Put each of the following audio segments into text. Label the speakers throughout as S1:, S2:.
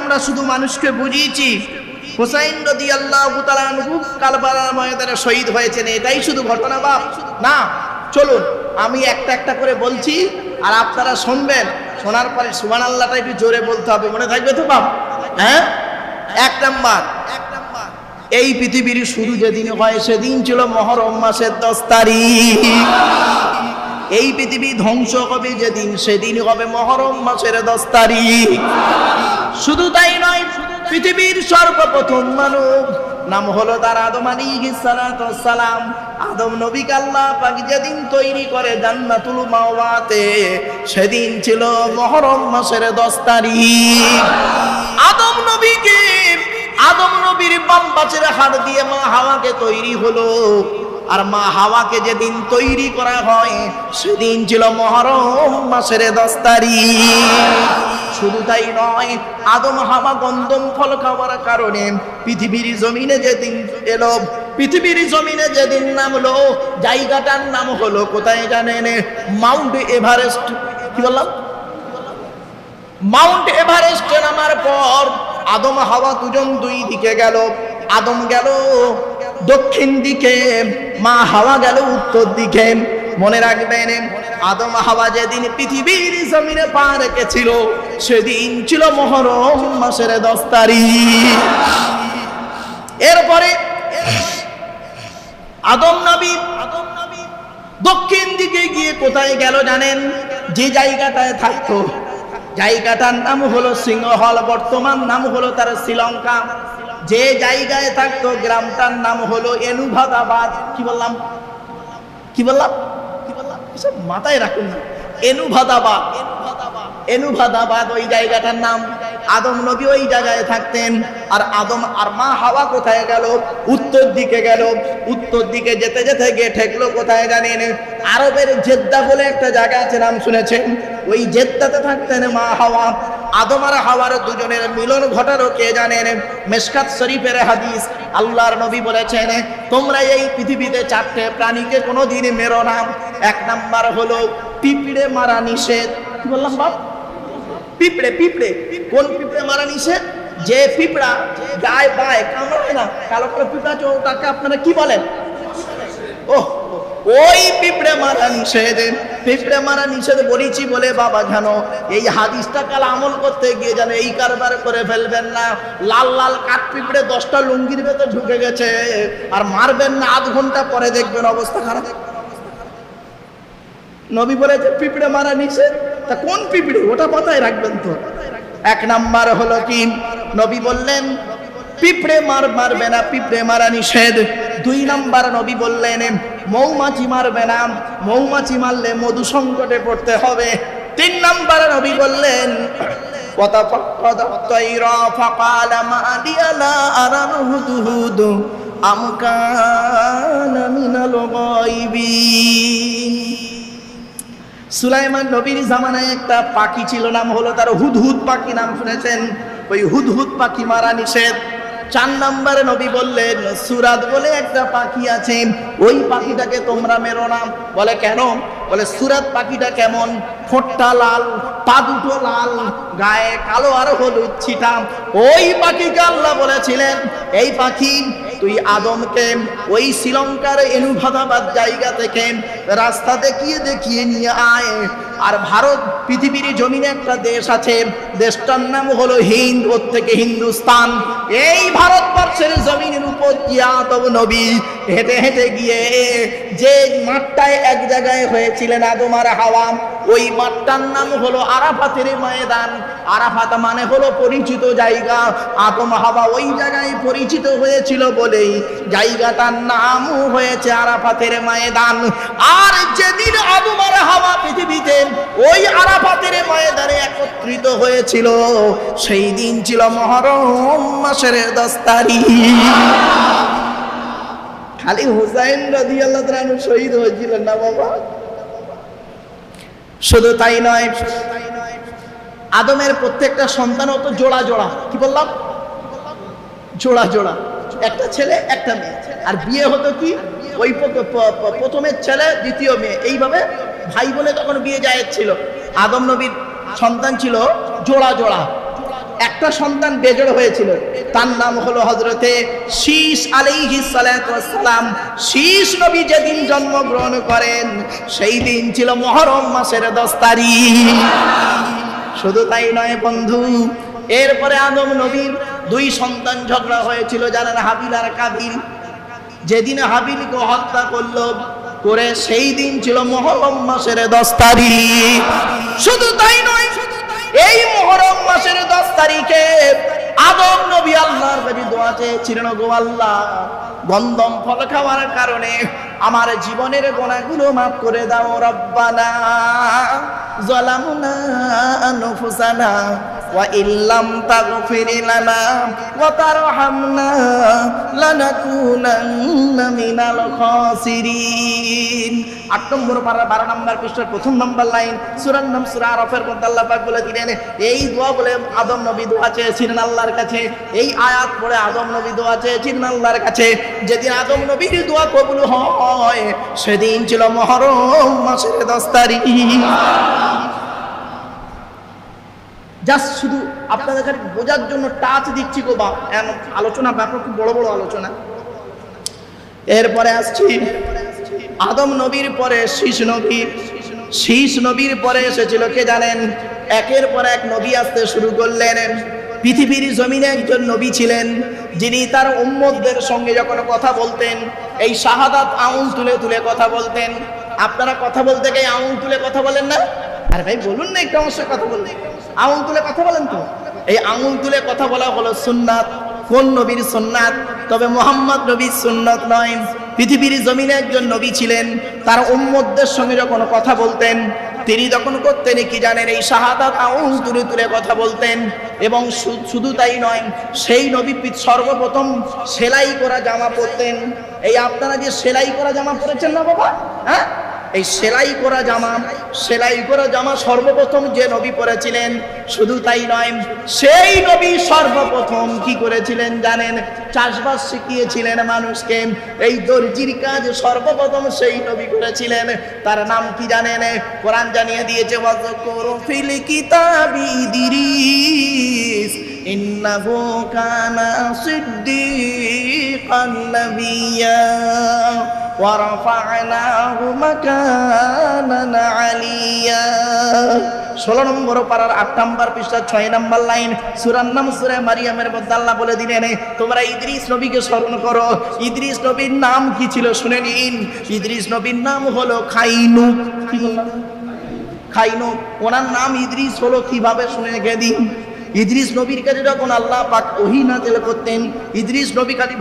S1: আমরা শুধু মানুষকে বুঝিয়েছি হুসাইন রাদিয়াল্লাহু তাআলা আনহু কারবালার ময়দানে শহীদ হয়েছেন, এটাই শুধু ঘটনা বাপ না। চলুন আমি একটা একটা করে বলছি আর আপনারা শুনবেন, শোনার পরে সুবহানাল্লাহটা একটু জোরে বলতে হবে, মনে থাকবে তো বাপ? হ্যাঁ, এক নাম্বার, এই পৃথিবীর শুরু যেদিন হয় সেদিন ছিল মুহররম মাসের 10 তারিখ। এই পৃথিবী ধ্বংস হবে যেদিন সেদিন হবে মুহররম মাসের 10 তারিখ। শুধু তাই নয়, পৃথিবীর সর্বপ্রথম মানব নাম হলো তার আদম আলাইহিস সালাতু ওয়াস সালাম। আদম নবীকে আল্লাহ পাক যেদিন তৈরি করে জান্নাতুল মাওয়াতে সেদিন ছিল মুহররম মাসের 10 তারিখ। আদম নবীর বাম পাশের হাড় দিয়ে মা হাওয়াকে তৈরি হলো, আর মা হাওয়াকে যেদিন তৈরি করা হয় সেদিন ছিল মুহররম মাসের 10 তারিখ। শুধু তাই নয়, আদম হাওয়া গন্ধম ফল খাওয়ার কারণে পৃথিবীর জমিনে যেদিন এলো, পৃথিবীর জমিনে যেদিন নামলো, জায়গাটার নাম হলো কোথায় জানেন? Mount Everest. কি বললাম? মাউন্ট এভারেস্টে নামার পর আদম হাওয়া দুজন দুই দিকে গেল। আদম গেল দক্ষিণ দিকে, মা হাওয়া গেল উত্তর দিকে। মনে রাখবেন, আদম হাওয়া যেদিন পৃথিবীর জমিনে পা রেখেছিল সেদিন ছিল মুহররম মাসের 10 তারিখ। এরপরে আদম নবী দক্ষিণ দিকে গিয়ে কোথায় গেল জানেন? যে জায়গাটায় থাকতো, জায়গাটার নাম হলো সিংহল, বর্তমান নাম হলো তার শ্রীলঙ্কা। যে জায়গায় থাকতো গ্রামটার নাম হলো এনুভাদাবাদ। কি বললাম? মাথায় রাখুন না, এনুভাদাবাদ ওই জায়গাটার নাম। আদম নবী ওই জায়গায় থাকতেন। আর আদম আর মা হাওয়া কোথায় গেল? উত্তর দিকে গেল। উত্তর দিকে যেতে যেতে গিয়ে ঠেকলো কোথায় জানেন? আরবের জেদ্দা বলে একটা জায়গা আছে, নাম শুনেছেন? ওই জেদ্দাতে থাকতেন মা হাওয়া। আদম আর হাওয়ার দুজনের মিলন ঘটারও কে জানেন? মিশকাত শরীফের হাদিস, আল্লাহর নবী বলেছেন, তোমরা এই পৃথিবীতে 4টে প্রাণীকে কোনোদিন মেরো না। এক নাম্বার হলো পিঁপড়ে মারা নিষেধ। কি বললাম বাপ? পিঁপড়ে। কোন পিঁপড়ে মারা নিষেধ? যে পিঁপড়া গায়ে বায়ে কামড়ায় না, কালো কালো পিঁপড়া, তাকে আপনারা কি বলেন? ওই পিঁপড়ে মারা নিষেধ। পিঁপড়ে মারা নিষেধ বলেছি বলে বাবা জানো, এই হাদিসটা কাল আমল করতে গিয়ে জানো এই কারবার করে ফেলবেন না। লাল লাল কাঠ পিঁপড়ে 10টা লুঙ্গির ভেতর ঢুকে গেছে, আর মারবেন না, আধ ঘন্টা পরে দেখবেন অবস্থা খারাপ। নবী বলেছে পিঁপড়ে মারা নিষেধ, তা কোন পিঁপড়ে ওটা মাথায় রাখবেন তো। এক নাম্বার হলো কি, নবী বললেন পিঁপড়ে মারবে না, পিঁপড়ে মারা নিষেধ। 2 নাম্বার নবী বললেন মৌমাছি মারবে না, মৌমাছি মারলে মধু সংকটে পড়তে হবে। 3 নাম্বার নবী বললেন ওয়াতাফাক্কাদা তাইরা ফাকালা মা লিয়া লা আরাল হুদহুদ আম কানা মিনাল গায়বিন। সুলাইমান নবীর জামানায় একটা পাখি ছিল, নাম হলো তার হুদহুদ পাখি, নাম শুনেছেন? ওই হুদহুদ পাখি মারা নিষেধ। 4 নম্বরে নবী বললেন সুরাত বলে একটা পাখি আছে, ওই পাখিটাকে তোমরা মেরো না। বলে কেন? বলে সুরাত পাখিটা কেমন? ঠোঁটটা লাল, পা দুটো লাল, গায়ে কালো আর হলুদ ছিটা। ওই পাখিকে আল্লাহ বলেছিলেন, এই পাখি তুই আদমকে ওই শ্রীলঙ্কার এনুভাদাবাদ জায়গা থেকে রাস্তা দেখিয়ে নিয়ে আয়। আর ভারত পৃথিবীর জমিনে একটা দেশ আছে, দেশটার নাম হলো হিন্দ, ওর থেকে হিন্দুস্তান। এই ভারতবর্ষের জমিনের উপর দিয়ে আদম নবী হেঁটে হেঁটে গিয়ে যে মাঠটায় এক জায়গায় হয়েছিলেন আদম আর হাওয়া, ওই মাঠটার নাম হলো আরাফাতের ময়দান। আরাফাত মানে হলো পরিচিত জায়গা। আদম হাওয়া ওই জায়গায় পরিচিত হয়েছিল বলেই জায়গাটার নাম হয়েছে আরাফাতের ময়দান। আর যেদিন আদম আর হাওয়া পৃথিবীতে ওই আরাফাতের ময়দানে একত্রিত হয়েছিল সেই দিন ছিল মুহররম মাসের 10 তারিখ। খালি হুসাইন রাদিয়াল্লাহু তাআলা শহীদ হয়েছিলেন না বাবা, শুধু তাই নয়, আদমের প্রত্যেকটা সন্তান হতো জোড়া জোড়া। কি বললাম? জোড়া জোড়া, একটা ছেলে একটা মেয়ে। আর বিয়ে হতো কি, ওই প্রথমের ছেলে দ্বিতীয় মেয়ে, এইভাবে ভাই বোনে তখন বিয়ে জায়েজ ছিল। আদম নবীর সন্তান ছিল জোড়া জোড়া। একটা সন্তান বেজড় হয়েছিল, তার নাম হলো হযরতে শীশ আলাইহিস সালাতু ওয়াস সালাম। শীশ নবী যেদিন জন্মগ্রহণ করেন সেই দিন ছিল মুহররম মাসের 10 তারিখ। শুধু তাই নয় বন্ধু, এরপরে আদম নবীর 2 সন্তান ঝগড়া হয়েছিল, জানেন, হাবিল আর কাবিল। যেদিন হাবিলকে হত্যা করলো করে সেই দিন ছিল মুহররম মাসের 10 তারিখ। শুধু তাই নয়, এই মুহররম মাসের 10 তারিখে আদম নবী আল্লাহর কাছে দোয়া চেয়েছিলেন, গো আল্লাহ, গন্ধম ফল খাওয়ার কারণে আমার জীবনের গুনাহগুলো মাফ করে দাও। রব্বানা যালামনা আনফুসানা ওয়া ইল্লাম তাগফির লানা ওয়া তারহামনা লানাকুনান্না মিনাল খাসিরিন। 8 নম্বর পারা 12 নম্বর পৃষ্ঠার 1 নম্বর লাইন, সূরার নাম সূরা আরাফের মধ্যে আল্লাহ পাক বলে দিলেন, এই দোয়া বলে আদম নবী দোয়া চেয়েছিলেন আল্লাহর কাছে। এই আয়াত পড়ে আদম নবী দোয়া চেয়েছিলেন আল্লাহর কাছে। যেদিন আদম নবীর দোয়া কবুল হয় সেদিন ছিল মুহররম মাসের 10 তারিখ। জাস্ট শুধু আপনাদের কাছে বোঝার জন্য টাচ দিচ্ছি গো, বা আলোচনা ব্যাপক বড় বড় আলোচনা। এরপরে আসছি আদম নবীর পরে শীষ নবী। শীষ নবীর পরে এসেছিল কে জানেন? একের পর এক নবী আসতে শুরু করলেন। পৃথিবীর জমিনে একজন নবী ছিলেন যিনি তার উম্মতদের সঙ্গে যখন কথা বলতেন এই শাহাদাত আউল তুলে তুলে কথা বলতেন। আপনারা কথা বলতে গিয়ে আউল তুলে কথা বলেন না? আরে ভাই বলুন না, একটু অবশ্যই কথা বলবেন। আউল তুলে কথা বলেন তো? এই আউল তুলে কথা বলা হলো সুন্নাত। কোন নবীর সুন্নাত? তবে মুহাম্মদ নবীর সুন্নাত নয়। পৃথিবীর জমিনে একজন নবী ছিলেন, তার উম্মতদের সঙ্গে যখন কথা বলতেন তিনি তখন করতেন কি জানেন? এই শাহাদাত আউল তুলে তুলে কথা বলতেন। এবং শুধু তাই নয়, সেই নবী সর্বপ্রথম সেলাই করা জামা পরতেন। এই আপনারা যে সেলাই করা জামা পরেছেন না বাবা, হ্যাঁ, এই সেলাই করা জামা সর্বপ্রথম যে নবী পরেছিলেন। শুধু তাই নয়, সেই নবী সর্বপ্রথম কি করেছিলেন জানেন? চাষবাস শিখিয়েছিলেন মানুষকে। এই দর্জির কাজ সর্বপ্রথম সেই নবী করেছিলেন। তার নাম কি জানেন? কোরআন জানিয়ে দিয়েছে, ওয়াযকুর ফিল কিতাবি ইদ্রিস ইন্নাহু কানা সিদ্দীকান নাবিয়্যা ওয়া রাফা'নাহু মাকানান আলিয়্যা। 16 নম্বর পারার 8 নম্বর পৃষ্ঠা 6 নম্বর লাইন, সূরার নাম সূরা মারিয়ামের মধ্যে আল্লাহ বলে দিলেন, তোমরা ইদ্রিস নবীকে স্মরণ করো। ইদ্রিস নবীর নাম কি ছিল শুনে নিন। ইদ্রিস নবীর নাম হলো খাইনুক। কি বললাম? খাইনুক। ওনার নাম ইদ্রিস হলো কিভাবে শুনে রেখে দিন। ইদ্রিস নবীর কাছে যখন আল্লাহ পাক ওহী নাযিল করতেন, ইদ্রিস নবী খালি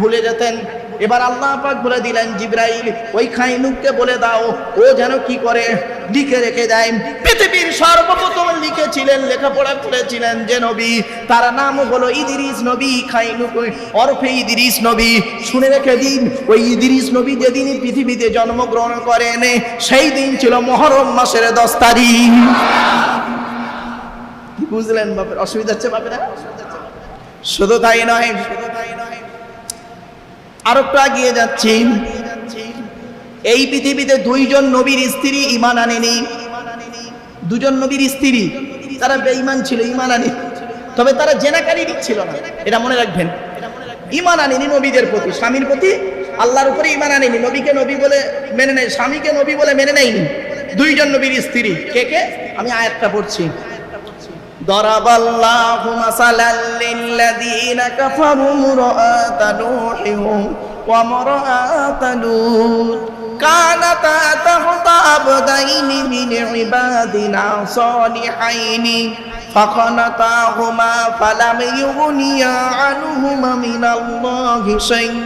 S1: ভুলে যেতেন। এবার আল্লাহ পাক বলে দিলেন, জিবরাইল ওই খাইনুককে বলে দাও ও যেন কি করে লিখে রেখে দেয়। পৃথিবীর সর্বপ্রথম লেখাপড়া করেছিলেন যে নবী, তার নাম হলো ইদ্রিস নবী। খাইনুক ওরফে ইদ্রিস নবী। শুনে রেখে দিন, ওই ইদ্রিস নবী যেদিন পৃথিবীতে জন্মগ্রহণ করেন সেই দিন ছিল মুহররম মাসের 10 তারিখ। বুঝলেন বাপের? অসুবিধা হচ্ছে বাপেরা? শুধু তাই নয়, আর একটু এগিয়ে যাচ্ছি। এই পৃথিবীতে 2 জন নবীর স্ত্রী ঈমান আনেনি। 2 জন নবীর স্ত্রী, তারা বেঈমান ছিল, ঈমান আনেনি। তবে তারা জেনাকারী ছিল না, এটা মনে রাখবেন। ঈমান আনেনি নবীদের প্রতি, স্বামীর প্রতি, আল্লাহর উপরে ঈমান আনেনি। নবীকে নবী বলে মেনে নেয়, স্বামীকে নবী বলে মেনে নেয়নি। 2 জন নবীর স্ত্রী কে কে? আমি আয়াতটা পড়ছি। দরাবাল্লাহু মাসালাল লিল্লাযীনা কাফারু ইমরাআতা নূহিন ওয়া ইমরাআতা লূত কানাতা তাহতা আবদাইনি মিন ইবাদিনা সালিহাইনি ফাখানাতাহুমা ফালাম ইউগনিয়া আনহুমা মিনাল্লাহি শাই'আন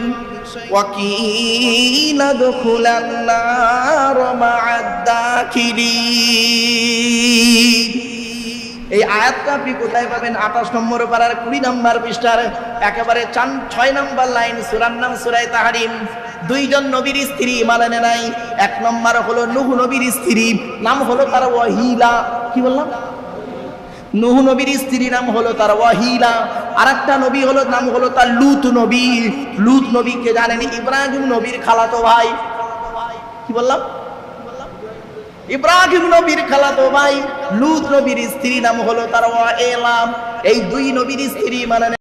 S1: ওয়া কিলা দুখুলান নার মা'আদ দাখিলিন। এই আয়াতটা আপনি কোথায় পাবেন? 28 নম্বর পারার 20 নম্বর পৃষ্ঠার একেবারে 6 নম্বর লাইন, সূরার নাম সূরা তাহরিম। 2 জন নবীর স্ত্রী ঈমান আনে নাই। 1 নম্বর হলো নূহ নবীর স্ত্রী, নাম হলো তার ওয়াহিলা। কি বললাম? নূহ নবীর স্ত্রীর নাম হলো তার ওয়াহিলা। আরেকটা নবী হলো, নাম হলো তার লূত নবী। লূত নবীকে জানেন? ইব্রাহিম নবীর খালাতো ভাই। কি বললাম? ইব্রাহিম নবীর খালাতো ভাই। লূত নবীর স্ত্রী নাম হলো তার ওয়াইলা। এই দুই নবীর স্ত্রী মানে